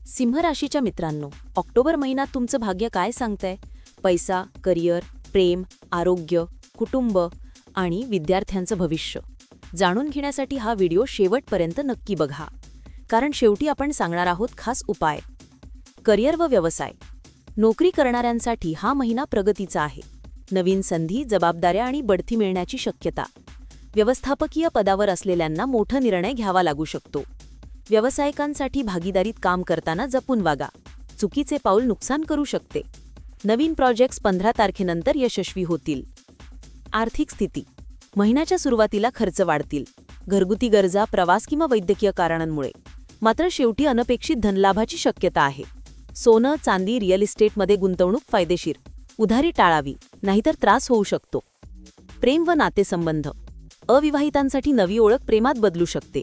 सिंह राशीच्या मित्रांनो, ऑक्टोबर महिन्यात तुमचं भाग्य काय सांगतंय? पैसा, करिअर, प्रेम, आरोग्य, कुटुंब आणि विद्यार्थ्यांचं भविष्य जाणून घेण्यासाठी हा व्हिडिओ शेवटपर्यंत नक्की बघा, कारण शेवटी आपण सांगणार आहोत खास उपाय. करिअर व व्यवसाय. नोकरी करणाऱ्यांसाठी हा महिना प्रगतीचा आहे. नवीन संधी, जबाबदाऱ्या आणि बढती मिळण्याची शक्यता. व्यवस्थापकीय पदावर असलेल्यांना मोठा निर्णय घ्यावा लागू शकतो. व्यावसायिकांसाठी भागीदारीत काम करताना जपून वागा. चुकीचे पाऊल नुकसान करू शकते. नवीन प्रोजेक्ट्स 15 तारखेनंतर यशस्वी होतील. आर्थिक स्थिती. महिन्याच्या सुरुवातीला खर्च वाढतील. घरगुती गरजा, प्रवास किंवा वैद्यकीय कारणांमुळे. मात्र शेवटी अनपेक्षित धनलाभाची शक्यता आहे. सोनं, चांदी, रिअल इस्टेटमध्ये गुंतवणूक फायदेशीर. उधारी टाळावी, नाहीतर त्रास होऊ शकतो. प्रेम व नातेसंबंध. अविवाहितांसाठी नवी ओळख प्रेमात बदलू शकते.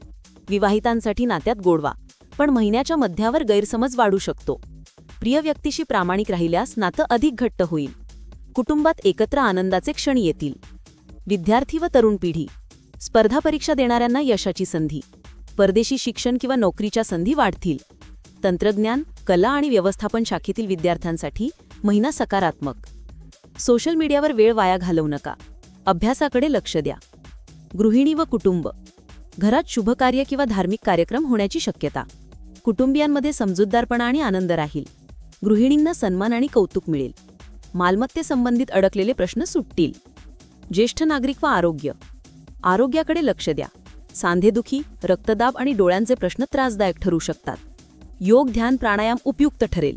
विवाहितांसाठी नात्यात गोडवा, पण महिन्याच्या मध्यावर गैरसमज वाढू शकतो. प्रिय व्यक्तीशी प्रामाणिक राहिल्यास नातं अधिक घट्ट होईल. कुटुंबात एकत्र आनंदाचे क्षण येतील. विद्यार्थी व तरुण पिढी. स्पर्धा परीक्षा देणाऱ्यांना यशाची संधी. परदेशी शिक्षण किंवा नोकरीच्या संधी वाढतील. तंत्रज्ञान, कला आणि व्यवस्थापन शाखेतील विद्यार्थ्यांसाठी महिना सकारात्मक. सोशल मीडियावर वेळ वाया घालवू नका. अभ्यासाकडे लक्ष द्या. गृहिणी व कुटुंब. घरात शुभकार्य किंवा धार्मिक कार्यक्रम होण्याची शक्यता. कुटुंबियांमध्ये समजूतदारपणा आणि आनंद राहील. गृहिणींना सन्मान आणि कौतुक मिळेल. मालमत्तेसंबंधित अडकलेले प्रश्न सुटतील. ज्येष्ठ नागरिक व आरोग्य. आरोग्याकडे लक्ष द्या. सांधेदुखी, रक्तदाब आणि डोळ्यांचे प्रश्न त्रासदायक ठरू शकतात. योग, ध्यान, प्राणायाम उपयुक्त ठरेल.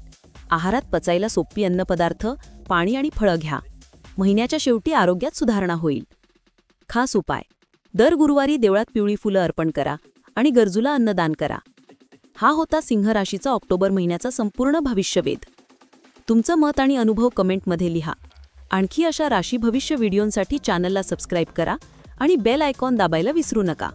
आहारात पचायला सोपी अन्नपदार्थ, पाणी आणि फळं घ्या. महिन्याच्या शेवटी आरोग्यात सुधारणा होईल. खास उपाय. दर गुरुवारी देवळात पिवळी फुलं अर्पण करा आणि गरजूला अन्नदान करा. हा होता सिंह राशीचा ऑक्टोबर महिन्याचा संपूर्ण भविष्यवेध. तुमचं मत आणि अनुभव कमेंटमध्ये लिहा. आणखी अशा राशी भविष्य व्हिडिओंसाठी चॅनलला सबस्क्राईब करा आणि बेल आयकॉन दाबायला विसरू नका.